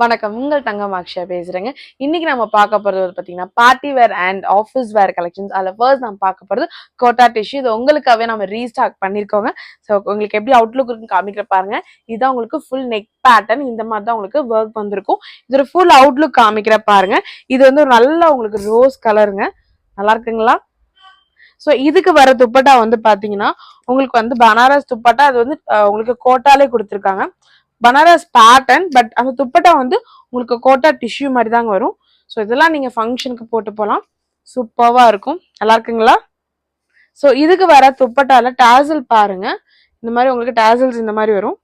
வணக்கம், உங்கள் தங்கம் அக்ஷயா பேசுறேங்க. இன்னைக்கு நம்ம பார்க்க போறது பாத்தீங்கன்னா party wear and office wear collections. அதுல ஃபர்ஸ்ட் நம்ம பார்க்க போறது கோட்டா டிஷ்யூ. இது உங்களுக்காகவே நம்ம ரீஸ்டாக் பண்ணிருக்கோங்க. ஸோ உங்களுக்கு எப்படி அவுட்லுக் இருக்குன்னு காமிக்கிற பாருங்க. இதுதான் உங்களுக்கு ஃபுல் நெக் பேட்டர்ன். இந்த மாதிரி தான் உங்களுக்கு ஒர்க் வந்திருக்கும். இதோட ஃபுல் அவுட்லுக் காமிக்கிற பாருங்க. இது வந்து ஒரு நல்ல உங்களுக்கு ரோஸ் கலருங்க. நல்லா இருக்குங்களா? ஸோ இதுக்கு வர துப்பட்டா வந்து பாத்தீங்கன்னா உங்களுக்கு வந்து பனாரஸ் துப்பட்டா. அது வந்து உங்களுக்கு கோட்டாலே கொடுத்துருக்காங்க. பனாரஸ் பேட்டர்ன். பட் அந்த துப்பட்டா வந்து உங்களுக்கு கோட்டா டிஷ்யூ மாதிரி தாங்க வரும். ஸோ இதெல்லாம் நீங்க ஃபங்க்ஷனுக்கு போட்டு போகலாம். சூப்பர்வா இருக்கும். நல்லா இருக்குங்களா? ஸோ இதுக்கு வர துப்பட்டால டாசல் பாருங்க. இந்த மாதிரி உங்களுக்கு டாசல்ஸ் இந்த மாதிரி வரும்.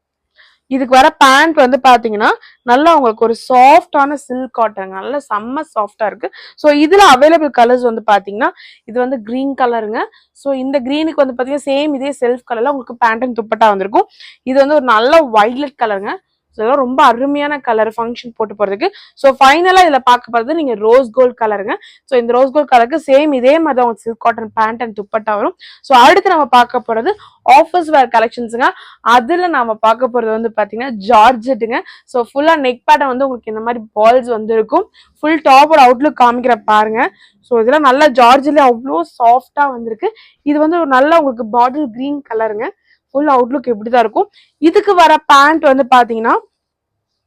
இதுக்கு வர பேண்ட் வந்து பாத்தீங்கன்னா நல்லா உங்களுக்கு ஒரு சாஃப்டான சில்க் காட்டன், நல்ல செம்ம சாஃப்டா இருக்கு. ஸோ இதுல அவைலபிள் கலர்ஸ் வந்து பாத்தீங்கன்னா இது வந்து கிரீன் கலருங்க. ஸோ இந்த கிரீனுக்கு வந்து பாத்தீங்கன்னா சேம் இதே செல்ஃப் கலர்ல உங்களுக்கு பேண்ட் அண்ட் துப்பட்டா வந்திருக்கும். இது வந்து ஒரு நல்ல வைலட் கலருங்க. இதெல்லாம் ரொம்ப அருமையான கலர் ஃபங்க்ஷன் போட்டு போறதுக்கு. ஸோ ஃபைனலா இதுல பார்க்க போறது நீங்க ரோஸ் கோல்ட் கலருங்க. ஸோ இந்த ரோஸ் கோல்ட் கலருக்கு சேம் இதே மாதிரி தான் உங்களுக்கு silk cotton pant and dupatta வரும். ஸோ அடுத்து நம்ம பார்க்க போறது ஆஃபீஸ் வேர் கலெக்ஷன்ஸுங்க. அதுல நாம பார்க்க போறது வந்து பாத்தீங்கன்னா ஜார்ஜெட்டுங்க. ஸோ ஃபுல்லா நெக் பேட்டர்ன் வந்து உங்களுக்கு இந்த மாதிரி பால்ஸ் வந்து இருக்கும். ஃபுல் டாப்போட அவுட்லுக் காமிக்கிற பாருங்க. ஸோ இதெல்லாம் நல்ல ஜார்ஜ்ல அவ்வளோ சாஃப்டா வந்திருக்கு. இது வந்து ஒரு நல்ல உங்களுக்கு பாட்டில் கிரீன் கலருங்க. ஃபுல் அவுட்லுக் இப்படிதான் இருக்கும். இதுக்கு வர பேண்ட் வந்து பாத்தீங்கன்னா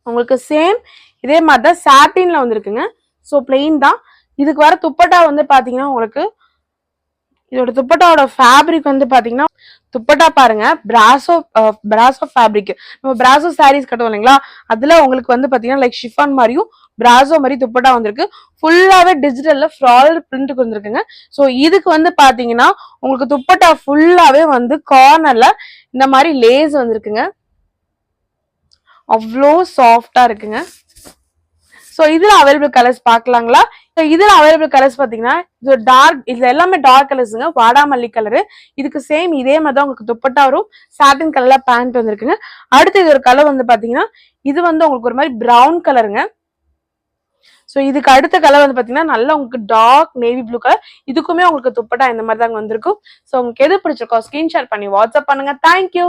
உங்களுக்கு சேம் இதே மாதிரி தான் சாட்டின்ல வந்துருக்குங்க. ஸோ பிளெயின் தான். இதுக்கு வர துப்பட்டா வந்து பாத்தீங்கன்னா உங்களுக்கு இதோட துப்பட்டாவோட ஃபேப்ரிக் வந்து பாத்தீங்கன்னா துப்பட்டா பாருங்க பிராசோ ஃபேப்ரிக். நம்ம பிராசோ சாரீஸ் கட்டுவோம் இல்லைங்களா, அதுல உங்களுக்கு வந்து பாத்தீங்கன்னா லைக் ஷிஃபான் மாதிரியும் பிராசோ மாதிரி துப்பட்டா வந்திருக்கு. ஃபுல்லாவே டிஜிட்டல்ல ஃப்ளாரல் பிரிண்ட்டுக்கு வந்திருக்குங்க. ஸோ இதுக்கு வந்து பாத்தீங்கன்னா உங்களுக்கு துப்பட்டா ஃபுல்லாவே வந்து கார்னர்ல இந்த மாதிரி லேஸ் வந்திருக்குங்க. அவ்வளோ சாஃப்டா இருக்குங்க. ஸோ இதுல அவைலபிள் கலர்ஸ் பார்க்கலாங்களா? இதுல அவைலபிள் கலர்ஸ் பாத்தீங்கன்னா இது டார்க், இதுல எல்லாமே டார்க் கலர்ஸுங்க. வாடாமல்லி கலரு. இதுக்கு சேம் இதே மாதிரி தான் உங்களுக்கு துப்பட்டா வரும். சாட்டின் கலர்ல பேண்ட் வந்திருக்குங்க. அடுத்து இது ஒரு கலர் வந்து பாத்தீங்கன்னா இது வந்து உங்களுக்கு ஒரு மாதிரி பிரவுன் கலருங்க. ஸோ இதுக்கு அடுத்த கலர் வந்து பாத்தீங்கன்னா நல்லா உங்களுக்கு டார்க் நேவி ப்ளூ கலர். இதுக்குமே உங்களுக்கு துப்பட்டா இந்த மாதிரி தாங்க வந்திருக்கும். ஸோ உங்களுக்கு எது பிடிச்சிருக்கோ ஸ்கிரீன்ஷாட் பண்ணி வாட்ஸ்அப் பண்ணுங்க. தேங்க்யூ.